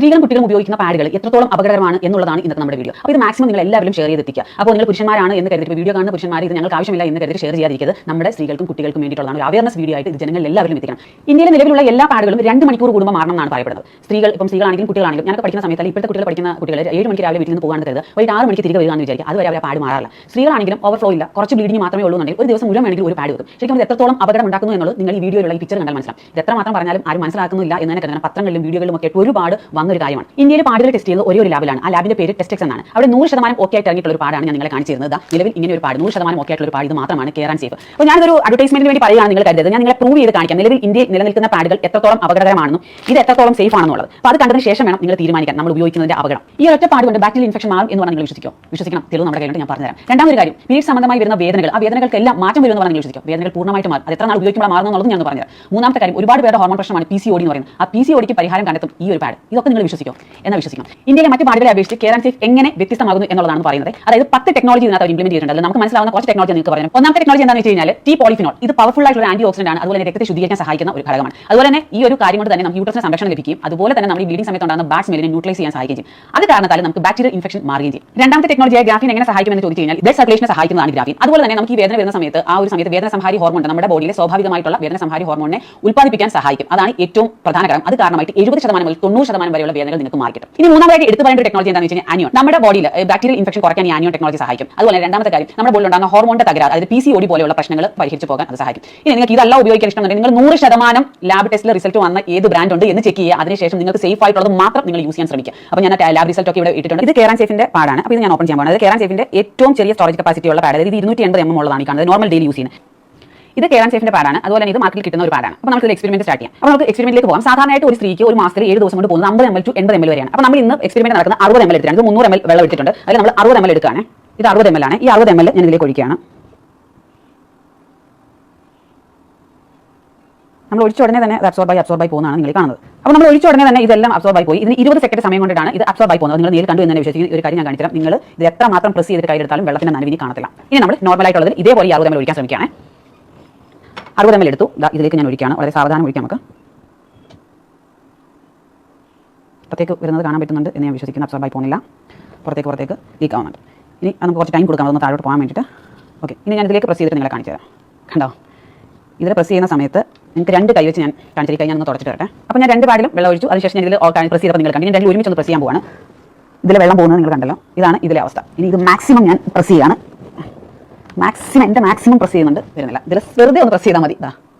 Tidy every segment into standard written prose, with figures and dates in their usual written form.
സ്ത്രീകളും കുട്ടികളും ഉപയോഗിക്കുന്ന പാഡുകൾ എത്രത്തോളം അപകടകരമാണ് എന്നുള്ളതാണ് ഇന്നത്തെ നമ്മുടെ വീഡിയോ. അപ്പോൾ ഇത് മാക്സിമം നിങ്ങൾ എല്ലാവരും ഷെയർ ചെയ്തെത്തിക്കുക. അപ്പോൾ നിങ്ങൾ പുരുഷന്മാരാണ് എന്ന് കരുതി വീഡിയോ കാണുന്ന പുരുഷന്മാർ ഇത് ഞങ്ങൾക്ക് ആവശ്യമില്ല എന്ന് കരുതി ഷെയർ ചെയ്യാതിരിക്കുന്നത് നമ്മുടെ സ്ത്രീകൾക്കും കുട്ടികൾക്കും വേണ്ടിയിട്ടുള്ളതാണ്. ഒരു അവയർനെസ് വീഡിയോ ആയിട്ട് ഇത് ജനങ്ങൾ എല്ലാവരും എത്തിക്കണം. ഇന്ത്യയിലെ നിലവിലുള്ള എല്ലാ പാഡുകളും 2 മണിക്കൂർ കൂടുമ്പോൾ മാറണം എന്നാണ് പറയപ്പെടുന്നത്. സ്ത്രീകളാണെങ്കിലും കുട്ടികളാണെങ്കിലും ഞാനൊക്കെ പഠിക്കുന്ന സമയത്ത് ഇപ്പോഴത്തെ കുട്ടികൾ പഠിക്കുന്ന കുട്ടികൾ 7 മണിക്ക് രാവിലെ വീട്ടിൽ നിന്ന് പോകാൻ തരുത്, ഒരു 6 മണിക്ക് തിരികെ വരികയാണെന്ന് വിചാരിക്കുക. അതുവരെ അവരെ പാഡ് മാറാറില്ല. സ്ത്രീകളാണെങ്കിലും ഓവർഫ്ലോ ഇല്ല, കുറച്ച് ബ്ലീഡിങ് മാത്രമേ ഉള്ളൂ എന്നുണ്ടെങ്കിൽ ഒരു ദിവസം മുഴുവൻ വേണമെങ്കിൽ ഒരു പാഡ് വെക്കും. ശരിക്കും ഇത് എത്രത്തോളം അപകടം ഉണ്ടാക്കുന്നു എന്നുള്ളത് നിങ്ങൾ ഈ വീഡിയോയിലുള്ള ഈ പിക്ചർ കണ്ടാൽ മനസ്സിലാവും. ഇത് എത്ര മാത്രം പറഞ്ഞാലും ആരും മനസ്സിലാക്കുന്നില്ല എന്ന് തന്നെ കരുതണം. പത്രങ്ങളിലും വീഡിയോകളിലും ഒക്കെ ഒരുപാട് വന്നൊരു കാര്യമാണ്. ഇന്ത്യയിൽ പാഡുകൾ ടെസ്റ്റ് ചെയ്യുന്നത് ഒരേ ഒരു ലാബിലാണ്. ആ ലാബിന്റെ പേര് ടെസ്റ്റെക്സ് എന്നാണ്. അവിടെ 100% ഓക്കെ ആയിട്ട് ഇറങ്ങിയിട്ടുള്ള ഒരു പാടാണ് ഞാൻ നിങ്ങളെ കാണിച്ചു തരുന്നത്. നിലവിൽ ഇങ്ങനെ ഒരു പാഡ് 100% ഓക്കെ ആയിട്ടുള്ള ഒരു പാഡ് ഇത് മാത്രമാണ് കെയർ ആൻഡ് സേഫ്. അപ്പോൾ ഞാനൊരു അഡ്വർടൈസ്മെന്റിന് വേണ്ടി പറയുകയാണ് നിങ്ങൾ കരുതരുത്. ഞാൻ നിങ്ങളെ പ്രൂവ് ചെയ്ത് കാണിക്കാം നിലവിൽ ഇന്ത്യയിൽ നിലനിൽക്കുന്ന പാഡുകൾ എത്രത്തോളം അപകടകരമാണെന്നും ഇത് എത്രത്തോളം സേഫ് ആണെന്നുള്ളത്. അപ്പോൾ അത് കണ്ടതിന് ശേഷം വേണം നിങ്ങൾ തീരുമാനിക്കാൻ നമ്മൾ ഉപയോഗിക്കുന്നതിന്റെ അപകടം. ഈ ഒറ്റ പാഡ് കൊണ്ട് ബാക്ടീരിയൽ ഇൻഫെക്ഷൻ മാറും എന്ന് പറഞ്ഞാൽ നിങ്ങൾ വിശ്വസിക്കണം. തെളിവ് നമ്മുടെ കയ്യിലുണ്ട്, ഞാൻ പറഞ്ഞുതരാം. രണ്ടാമതൊരു കാര്യം, പീരീഡ് സംബന്ധമായി വരുന്ന വേദനകൾ, ആ വേദനകൾക്കെല്ലാം മാറ്റം വരുമെന്ന് പറഞ്ഞാൽ നിങ്ങൾ വിശ്വസിക്കും. വേദനകൾ പൂർണ്ണമായിട്ട് മാറും. അത് എത്ര നാൾ ഉപയോഗിക്കുമ്പോൾ മാറുന്നുള്ളത് ഞാൻ പറഞ്ഞുതരാം. മൂന്നാമത്തെ കാര്യം, ഒരുപാട് പേരുടെ ഹോർമോൺ പ്രശ്നമാണ് PCOD എന്ന് പറയുന്നത്. ആ PCODക്ക് പരിഹാരം കണ്ടെത്തും ഈ ഒരു പാഡ്. ഇതൊക്കെ നിങ്ങൾ വിശ്വസിക്കും എന്നാൽ വിശ്വസിക്കണം. ഇന്ത്യയിലെ മറ്റ് പാഡുകളെ അപേക്ഷിച്ച് കെയർ ആൻഡ് സേഫ് എങ്ങനെ വ്യത്യസ്തമാകുന്നു എന്നുള്ളതാണ് പറയുന്നത്. അതായത് 10 ടെക്നോളജി ഇതിനകത്ത് അവർ ഇംപ്ലിമെന്റ് ചെയ്തിട്ടുണ്ട്. നമുക്ക് മനസ്സിലാവുന്ന കുറച്ച് ടെക്നോളജി നിങ്ങൾക്ക് പറയാം. ഒന്നാമത്തെ ടെക്നോളജി എന്താണെന്ന് വെച്ച് കഴിഞ്ഞാൽ ടി പോളിഫിനോൾ. ഇത് പവർഫുൾ ആയിട്ടുള്ള ആന്റി ഓക്സിഡന്റ് ആണ്. അതുപോലെ രക്തത്തെ ശുദ്ധീകരിക്കാൻ സഹായിക്കുന്ന ഒരു ഘടകമാണ്. അതുപോലെ തന്നെ ഈ ഒരു കാര്യം കൊണ്ട് തന്നെ നമുക്ക് യൂട്രസിന് സംരക്ഷണം ലഭിക്കും. അതുപോലെ തന്നെ നമ്മൾ ഈ ബ്ലീഡിംഗ് സമയത്ത് ഉണ്ടാകുന്ന ബാഡ് സ്മെല്ലിനെ ന്യൂട്രലൈസ് ചെയ്യാൻ സഹായിക്കുകയും ചെയ്യും. അത് കാരണത്താൽ നമുക്ക് ബാക്ടീരിയൽ ഇൻഫെക്ഷൻ മാറുകയും ചെയ്യും. രണ്ടാമത്തെ ടെക്നോളജിയായ ഗ്രാഫീൻ എങ്ങനെ സഹായിക്കുമെന്ന് ചോദിച്ചു കഴിഞ്ഞാൽ ബ്ലഡ് സർക്കുലേഷനെ സഹായിക്കുന്നതാണ് ഗ്രാഫീൻ. അതുപോലെ തന്നെ നമുക്ക് ഈ വേദന വരുന്ന സമയത്ത് ആ ഒരു സമയത്ത് വേദന സംഹാരി ഹോർമോൺ നമ്മുടെ ബോഡിയിലെ സ്വാഭാവികമായിട്ടുള്ള വേദന സംഹാരി ഹോർമോണിനെ ഉൽപ്പാദിപ്പിക്കാൻ സഹായിക്കും. അതാണ് ഏറ്റവും പ്രധാന കാര്യം. അത് കാരണമായിട്ട് 70% മുതൽ 90% വരെയുള്ള വേദനകൾ നിങ്ങൾക്ക് മാറി കിട്ടും. ഇനി മൂന്നാമതായിട്ട് എടുത്തു പറയേണ്ട ടെക്നോളജി എന്താണെന്ന് വെച്ച് കഴിഞ്ഞാൽ ആനിയോൺ. നമ്മുടെ ബോഡിയിൽ ബാക്ടീരിയൽ ഇൻഫെക്ഷൻ കുറയ്ക്കാൻ ഈ ആനിയോൺ ടെക്നോളജി സഹായിക്കും. അതുപോലെ രണ്ടാമത്തെ കാര്യം, നമ്മുടെ ബോഡിയിൽ ഉണ്ടാകുന്ന ഹോർമോണിന്റെ തകരാറ്, അതായത് PCOD പോലെയുള്ള പ്രശ്നങ്ങൾ പരിഹരിച്ചു പോകാൻ അത് സഹായിക്കും. ഇനി നിങ്ങൾക്ക് ഇതെല്ലാം ഉപയോഗിക്കാൻ ഇഷ്ടമുണ്ടെങ്കിൽ നിങ്ങൾ 100% ലാബ് ടെസ്റ്റിൽ റിസൾട്ട് വന്ന ഏത് ബ്രാൻഡ് ഉണ്ട് എന്ന് ചെക്ക് ചെയ്യുക. അതിനുശേഷം നിങ്ങൾക്ക് സേഫ് ആയിട്ടുള്ളത് മാത്രം നിങ്ങൾ യൂസ് ചെയ്യാൻ ശ്രമിക്കുക. അപ്പോൾ ഞാൻ ലാബ് റിസൾട്ട് ഒക്കെ ഇവിടെ ഇട്ടിട്ടുണ്ട്. ഇത് കെയർ ആൻഡ് സേഫിന്റെ പാടാണ്. അപ്പോൾ ഇത് ഞാൻ ഓപ്പൺ ചെയ്യാൻ പോകുന്നത്. കെയർ ആൻഡ് സേഫിന്റെ ഏറ്റവും ചെറിയ സ്റ്റോറേജ് കപ്പാസിറ്റി ഉള്ള പാഡ്. ഇത് 280 mm ഉള്ളതാണ് ഈ കാണുന്നത്. നോർമൽ ഡെയിലി യൂസ് ചെയ്യുന്നത്. ഇത് കെയർ ആൻഡ് സേഫിന്റെ പാടാണ്. അതുപോലെ ഇത് മാർക്കറ്റിൽ കിട്ടുന്ന ഒരു പാടാണ്. അപ്പോൾ നമുക്ക് എക്സ്പെരിമെന്റ് സ്റ്റാർട്ട് ചെയ്യാം. അപ്പോൾ നമുക്ക് എക്സ്പെരിമെന്റിലേക്ക് പോകാം. സാധാരണയായിട്ട് ഒരു സ്ത്രീക്ക് ഒരു മാസത്തിൽ 7 ദിവസം കൊണ്ട് പോകുന്നത് 50 ml to 80 ml വരെയാണ്. അപ്പോൾ നമ്മൾ ഇന്ന് എക്സ്പെരിമെന്റ് നടക്കുന്ന 60 ml എടുത്തിട്ടുണ്ട്. ഇത് 300 ml വെള്ളം എടുത്തിട്ടുണ്ട്. അതിൽ നമ്മൾ 60 ml എടുക്കുകയാണ്. ഇത് 60 ml ആണ്. ഈ 60 ml ഞാൻ ഇതിലേക്ക് ഒഴിക്കുകയാണ്. നമ്മൾ ഒഴിച്ച ഉടനെ തന്നെ അബ്സോർബായി പോകുന്നതാണ് നിങ്ങൾ കാണുന്നത്. അപ്പോൾ നമ്മൾ ഒഴിച്ച ഉടനെ തന്നെ ഇതെല്ലാം അബ്സോർബായി പോയി. ഇതിന് 20 സെക്കൻഡ് സമയം കൊണ്ടാണ് ഇത് അബ്സോർബായി പോകുന്നത്. നിങ്ങൾ നേരിൽ കണ്ടു എന്ന് തന്നെ വിശ്വസിക്കുന്ന ഒരു കാര്യം ഞാൻ കാണിച്ചുതരാം. നിങ്ങൾ ഇത് എത്ര മാത്രം പ്രസ് ചെയ്തിട്ട് കയ്യിലെടുത്താലും വെള്ളത്തിന്റെ നനവിനി കാണത്തില്ല. ഇനി നമ്മൾ നോർമൽ ആയിട്ടുള്ളത് ഇതേപോലെ 60 ml ഒഴിക്കാൻ ശ്രമിക്കുകയാണ്. 60 ml എടുത്തു. ഇതിലേക്ക് ഞാൻ ഒഴിക്കുകയാണ്. വളരെ സാവധാനം ഒഴിക്കാം. നമുക്ക് പുറത്തേക്ക് വരുന്നത് കാണാൻ പറ്റുന്നുണ്ട് എന്ന് ഞാൻ വിശ്വസിക്കുന്നു. അബ്സോർബായി പോകുന്നില്ല. പുറത്തേക്ക് ലീക്ക് ആവുന്നുണ്ട്. ഇനി നമുക്ക് കുറച്ച് ടൈം കൊടുക്കാം അതൊന്ന് താഴോട്ട് പോകാൻ വേണ്ടിയിട്ട്. ഓക്കെ, ഇനി ഞാൻ ഇതിലേക്ക് പ്രസ് ചെയ്തിട്ട് നിങ്ങളെ കാണിച്ചു തരാം. കണ്ടോ, ഇതിൽ പ്രസ് ചെയ്യുന്ന സമയത്ത് നിങ്ങൾക്ക് 2 കൈ വെച്ച് ഞാൻ കാണിച്ചിട്ട് കഴിഞ്ഞാൽ ഒന്ന് തുടച്ചിട്ട് വരട്ടെ. അപ്പോൾ ഞാൻ 2 പാഡിലും വെള്ളം ഒഴിച്ചു. അതിനുശേഷം ഞാൻ ഇതിൽ പ്രസ് ചെയ്തപ്പോൾ നിങ്ങൾ കണ്ടു. ഞാൻ 2 ഒരുമിച്ച് ഒന്ന് പ്രസ് ചെയ്യാൻ പോവാണ്. ഇതിൽ വെള്ളം പോകുന്നത് നിങ്ങൾ കണ്ടല്ലോ. ഇതാണ് ഇതിലെ അവസ്ഥ. ഇനി ഇത് മാക്സിമം ഞാൻ പ്രസ് ചെയ്യാണ്. എൻ്റെ മാക്സിമം പ്രസ് ചെയ്യുന്നുണ്ട്, വരുന്നില്ല. ഇതിൽ വെറുതെ ഒന്ന് പ്രസ് ചെയ്താൽ മതി.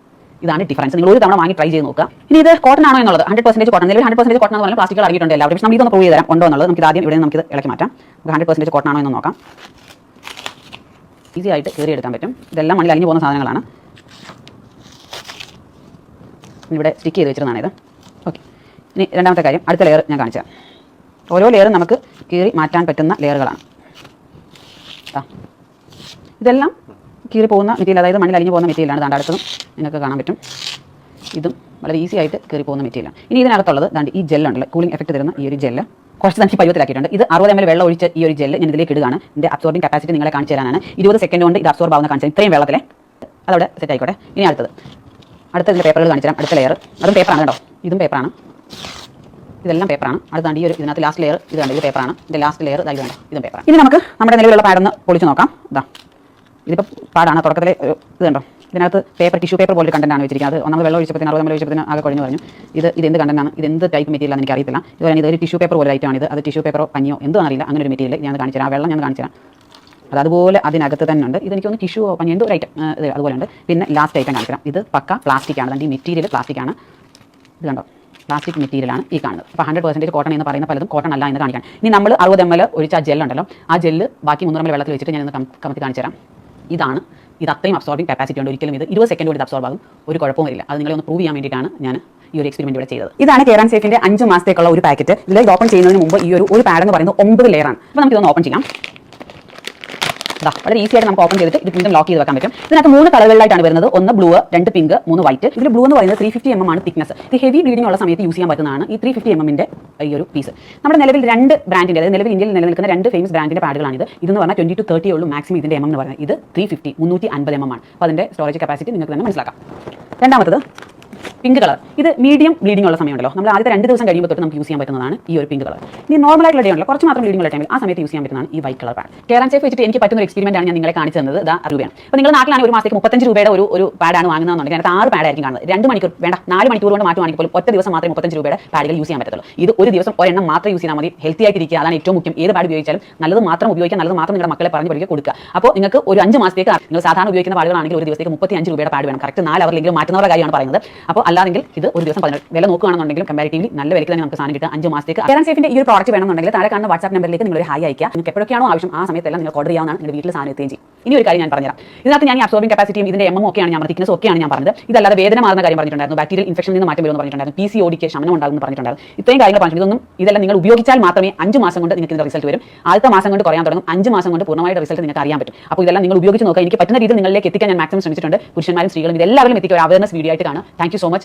ഇതാണ് ഡിഫറൻസ്. നിങ്ങൾ ഒരു തവണ വാങ്ങി ട്രൈ ചെയ്ത് നോക്കുക. ഇനി ഇത് കോട്ടൺ ആണോ എന്നുള്ളത് 100% കോട്ടൺ. നിലവിൽ 100% കോട്ടൺ എന്ന് പറഞ്ഞാൽ പ്ലാസ്റ്റിക്കുകൾ അടങ്ങിയിട്ടുണ്ട് എല്ലാവരും. പക്ഷേ നമുക്കിതൊന്ന് പ്രൂവ് ചെയ്ത് തരാം ഉണ്ടോ എന്നുള്ളത്. നമുക്ക് ആദ്യം ഇവിടെ നമുക്കിത് ഇളക്കി മാറ്റാം. നമുക്ക് 100% കോട്ടൺ ആണോ എന്ന് നോക്കാം. ഈസി ആയിട്ട് കയറി എടുക്കാൻ പറ്റും. ഇതെല്ലാം മണ്ണിൽ അലിഞ്ഞു പോകുന്ന സാധനങ്ങളാണ്. ഇവിടെ സ്റ്റിക്ക് ചെയ്ത് വെച്ചിരുന്നതാണ് ഇത്. ഓക്കെ, ഇനി രണ്ടാമത്തെ കാര്യം, അടുത്ത ലെയർ ഞാൻ കാണിച്ചു തരാം. ഓരോ ലെയറും നമുക്ക് കീറി മാറ്റാൻ പറ്റുന്ന ലെയറുകളാണ്. ഇതെല്ലാം കീറി പോകുന്ന മെറ്റീരിയൽ, അതായത് മണ്ണിൽ അലിഞ്ഞു പോകുന്ന മെറ്റീരിയലാണ്. ദാണ്ട് അടുത്തതും നിങ്ങൾക്ക് കാണാൻ പറ്റും. ഇതും വളരെ ഈസി ആയിട്ട് കീറി പോകുന്ന മെറ്റീരിയലാണ്. ഇനി ഇതിനകത്തുള്ളത് ദാണ്ട് ഈ ജെല്ലുണ്ടല്ലോ, കൂളിംഗ് എഫക്റ്റ് തരുന്ന ഈ ഒരു ജെല്ല് കുറച്ച് തന്നെ പരുവത്തിലാക്കിയിട്ടുണ്ട്. ഇത് 60 ml വെള്ളം ഒഴിച്ച് ഈ ഒരു ജെല്ല് ഞാൻ ഇതിലേക്ക് ഇടുകയാണ്. ഇതിൻ്റെ അബ്സോർബിംഗ് കപ്പാസിറ്റി നിങ്ങളെ കാണിച്ചു തരാനാണ്. 20 സെക്കൻഡ് കൊണ്ട് ഇത് അബ്സോർബ് ആവുന്ന കാണിച്ചാൽ ഇത്രയും വെള്ളത്തിലെ അതവിടെ സെറ്റ് ആയിക്കോട്ടെ. ഇനി അടുത്തതിൻ്റെ പേപ്പറുകൾ കാണിച്ചു തരാം. അടുത്ത ലെയർ അതും പേപ്പറാണ് കേട്ടോ. ഇതും പേപ്പറാണ്. ഇതെല്ലാം പേപ്പറാണ്. അടുത്താണ്ട് ഈ ഒരു ഇതിനകത്ത് ലാസ്റ്റ് ലെയർ ഇത് കണ്ട് ഇത് പേപ്പറാണ്. ഇതിൻ്റെ ലാസ്റ്റ് ലെയർ ഇതാണ്. ഇതും പേപ്പറാണ്. ഇനി നമുക്ക് നമ്മുടെ നിലവിലുള്ള പാഡൊന്ന് പൊളിച്ച് നോക്കാം. ഇതിപ്പോൾ പാടാണ്. തുടക്കത്തിലെ ഇത് കണ്ടോ, ഇതിനകത്ത് ടിഷ്യൂ പേപ്പർ പോലെ കണ്ടന്റാണ് വെച്ചിരിക്കുന്നത്. അത് നമ്മൾ വെള്ളം ഒഴിച്ചപ്പോൾ 60 ml ഒഴിച്ചപ്പോൾ ആകെ കുഴഞ്ഞു പറഞ്ഞു. ഇത് എന്ത് കണ്ടന്റാണ്, ഇത് എന്ത് ടൈപ്പ് മെറ്റീരിയൽ എനിക്ക് അറിയത്തില്ല. ഇതുപോലെ ഇതൊരു ടിഷ്യൂ പേപ്പർ പോലെ ഐറ്റമാണ്. അത് ടിഷ്യൂ പേപ്പറോ പഞ്ഞോ എന്തോ അറിയില്ല. അങ്ങനെ ഒരു മെറ്റീരിയൽ ഞാൻ കാണിച്ചു തരാം. ആ വെള്ളം ഞാൻ കാണിച്ചു തരാം. അതുപോലെ അതിനകത്ത് തന്നെ ഉണ്ട്. ഇതെനിക്കൊന്ന് ടിഷ്യൂ പഞ്ഞി എന്തോ ഒരു ഐറ്റം അതുപോലെ ഉണ്ട്. പിന്നെ ലാസ്റ്റ് ഐറ്റം കാണിച്ചു തരാം. ഇത് പക്ക പ്ലാസ്റ്റിക് ആണ്. ഈ മെറ്റീരിയൽ പ്ലാസ്റ്റിക് ആണ്. ഇത് കണ്ടോ, പ്ലാസ്റ്റിക് മെറ്റീരിയലാണ് ഈ കാണുന്നത്. അപ്പോൾ 100% കോട്ടൺ എന്ന് പറയുന്ന പലതും കോട്ടൺ അല്ല എന്ന് കാണിക്കാൻ. ഇനി നമ്മൾ 60 ml ഒഴിച്ച ആ ജെല്ലുണ്ടല്ലോ, ആ ജെല്ല് ബാക്കി 300 ml വെള്ളത്തിൽ വെച്ചിട്ട് ഞാനൊന്ന് കമത്തി കാണിച്ചു തരാം. ഇത് അത്രയും അബ്സോർബിംഗ് കപ്പാസിറ്റി ഉണ്ട്. ഒരിക്കലും ഇത് 20 സെക്കൻഡ് കൊണ്ട് ഇത് അബ്സോർബ് ആകും. ഒരു കുഴപ്പവും ഇല്ല. അത് നിങ്ങളെ ഒന്ന് പ്രൂവ് ചെയ്യാൻ വേണ്ടിയിട്ടാണ് ഞാൻ ഈ ഒരു എക്സ്പെരിമെന്റ് ഇവിടെ ചെയ്തത്. ഇതാണ് കെയർ ആൻഡ് സേഫിന്റെ 5 മാസത്തേക്കുള്ള ഒരു പാക്കറ്റ്. ഇതിൽ ഓപ്പൺ ചെയ്യുന്നതിന് മുമ്പ് ഈ ഒരു പാഡ് എന്ന് പറയുന്നത് 9 ലെയറാണ്. അപ്പോൾ നമുക്ക് ഇതൊന്ന് ഓപ്പൺ ചെയ്യാം. വളരെ ഈസി ആയിട്ട് നമുക്ക് ഓപ്പൺ ചെയ്തിട്ട് ഇത് വീണ്ടും ലോക്ക് ചെയ്ത് വെക്കാൻ പറ്റും. ഇതിനകത്ത് 3 കളറുകളിലായിട്ടാണ് വരുന്നത്. 1 ബ്ലൂ, 2 പിങ്ക്, 3 വൈറ്റ്. ഇതിൽ ബ്ലൂ എന്ന് പറയുന്നത് 350 mm ആണ് തിക്നെസ്. ഇത് ഹെവി ബ്ലീഡിംഗ് ഉള്ള സമയത്ത് യൂസ് ചെയ്യാൻ പറ്റുന്നതാണ് ഈ 350 mm ഈ ഒരു പീസ്. നമ്മുടെ നിലവിൽ 2 ബ്രാൻഡിന്റെ, അതായത് നിലവിൽ ഇന്ത്യയിൽ നിലനിൽക്കുന്ന 2 ഫേമസ് ബ്രാൻഡിന്റെ പാഡുകളാണിത്. ഇതെന്ന് പറഞ്ഞാൽ 20 to 30 ഉള്ളൂ മാക്സിമം ഇതിന്റെ എന്ന് പറയുന്നത്. ഇത് 350 350 mm ആണ്. അപ്പോൾ അതിന്റെ സ്റ്റോറേജ് കപ്പാസിറ്റി നിങ്ങൾക്ക് തന്നെ മനസ്സിലാക്കാം. രണ്ടാമത്തത് പിങ്ക് കളർ ഇത് മീഡിയം ബ്ലീഡിംഗ് ഉള്ള സമയമുണ്ടല്ലോ നമ്മൾ ആദ്യത്തെ 2 ദിവസം കഴിയുമ്പോൾ തൊട്ട് നമുക്ക് യൂസ് ചെയ്യാൻ പറ്റുന്നതാണ് ഈ ഒരു പിങ്ക് കളർ. ഇനി നോർമൽ ആയിട്ടുള്ള ഡേ ഉണ്ടല്ലോ കുറച്ച് മാത്രം ബ്ലീഡിംഗ് ഉള്ള ടൈമിൽ ആ സമയത്ത് യൂസ് ചെയ്യാൻ പറ്റുന്നതാണ് ഈ white colour pad. Care and safe വെച്ചിട്ട് എനിക്ക് പറ്റുന്ന ഒരു എക്സ്പെരിമെന്റ് ആണ് ഞാൻ നിങ്ങളെ കാണിച്ചു തന്നത്. ഇതാ രൂപയാണ്. അപ്പോൾ നിങ്ങൾ നാട്ടിലാണ് ഒരു മാസത്തേക്ക് 35 രൂപയുടെ ഒരു പാഡാണ് വാങ്ങുന്നതെന്നുണ്ടെങ്കിൽ അതിനകത്ത് 6 പാഡ് ആയിരിക്കും കാണുന്നത്. 2 മണിക്കൂർ വേണ്ട 4 മണിക്കൂർ കൊണ്ട് മാറ്റുവാണെങ്കിൽ പോലും ഒറ്റ ദിവസം മാത്രമേ 35 രൂപയുടെ പാഡുകൾ യൂസ് ചെയ്യാൻ പറ്റത്തുള്ളൂ. ഇത് ഒരു ദിവസം ഒരെണ്ണം മാത്രം യൂസ് ചെയ്താൽ മതി. ഹെൽത്തി ആയിട്ടിരിക്കുക, അതാണ് ഏറ്റവും മുഖ്യം. ഏത് പാഡ് ഉപയോഗിച്ചാലും നല്ലത് മാത്രം ഉപയോഗിക്കുക, നല്ലത് മാത്രം നിങ്ങളുടെ മക്കളെ പറഞ്ഞ് പഠിക്കുക കൊടുക്കുക. അപ്പോൾ നിങ്ങൾക്ക് ഒരു 5 മാസത്തേക്ക് നിങ്ങൾ സാധാരണ ഉപയോഗിക്കുന്ന പാഡുകളാണെങ്കിൽ ഒരു ദിവസത്തേക്ക് 35 രൂപയുടെ പാഡ് വേണം. കറക്റ്റ് 4 അവറിലെങ്കിലും മാറ്റുന്നവരുടെ കാര്യമാണ് പറയുന്നത്. അപ്പോൾ അല്ലാതെങ്കിൽ ഇത് ഒരു ദിവസം 18 വില നോക്കുകയാണെന്നുണ്ടെങ്കിലും കമ്പാരിറ്റീവ്ലി നല്ല വിലയ്ക്ക് തന്നെ നമുക്ക് സാധനം കിട്ടുക 5 മാസത്തേക്ക്. കെയർ ആൻഡ് സേഫിന്റെ ഈ ഒരു പ്രോഡക്റ്റ് വേണമെന്നുണ്ടെങ്കിൽ താഴെ കാണുന്ന വാട്സ്ആപ്പ് നമ്പറിലേക്ക് നിങ്ങൾ ഒരു ഹായ് അയക്കുക. നിങ്ങൾക്ക് എപ്പോഴൊക്കെയാണോ ആവശ്യം ആ സമയത്തെല്ലാം നിങ്ങൾ ഓർഡർ ചെയ്യാവുന്നതാണ്. നിങ്ങളുടെ വീട്ടിൽ സാധനം എത്തുകയും ചെയ്യും. ഇനി ഒരു കാര്യം ഞാൻ പറഞ്ഞുതരാം. ഇതിനകത്ത് ഞാൻ ഈ അബ്സോർബിംഗ് കപ്പാസിറ്റിയും ഇതിന്റെ എം ഒക്കെയാണ് ഞാൻ തിക്നെസ് ഒക്കെയാണ് ഞാൻ പറഞ്ഞത്. ഇതല്ലാതെ വേദന മാറുന്ന കാര്യം പറഞ്ഞിട്ടുണ്ടായിരുന്നു, ബാക്ടീരിയൽ ഇൻഫെക്ഷനിൽ നിന്ന് മാറ്റം വരുമെന്ന് പറഞ്ഞിട്ടുണ്ടായിരുന്നു, PCODക്ക് ശമനം ഉണ്ടാകുമെന്ന് പറഞ്ഞിട്ടുണ്ടായിരുന്നു. ഇത്രയും കാര്യങ്ങൾ പറഞ്ഞിട്ടുണ്ട്. ഇതെല്ലാം നിങ്ങൾ ഉപയോഗിച്ചാൽ മാത്രമേ 5 മാസം കൊണ്ട് നിങ്ങൾക്ക് ഇതിന്റെ റിസൾട്ട് വരും. ആദ്യത്തെ മാസം കൊണ്ട് കുറയാൻ തുടങ്ങും, 5 മാസം കൊണ്ട് പൂർണ്ണമായിട്ട് റിസൾട്ട് നിങ്ങൾക്ക് അറിയാൻ പറ്റും. അപ്പോൾ ഇതെല്ലാം നിങ്ങൾ ഉപയോഗിച്ച് നോക്കുക. എനിക്ക് പറ്റുന്ന രീതിയിൽ നിങ്ങളിലേക്ക് എത്തിക്കാൻ ഞാൻ മാക്സിമം ശ്രമിച്ചിട്ടുണ്ട്. പുരുഷന്മാരും സ്ത്രീകളും ഇതെല്ലാവരും എത്തിക്കുക ഒരു അവയർനെസ് വീഡിയോ ആയിട്ട് കാണാം. Thank you so much.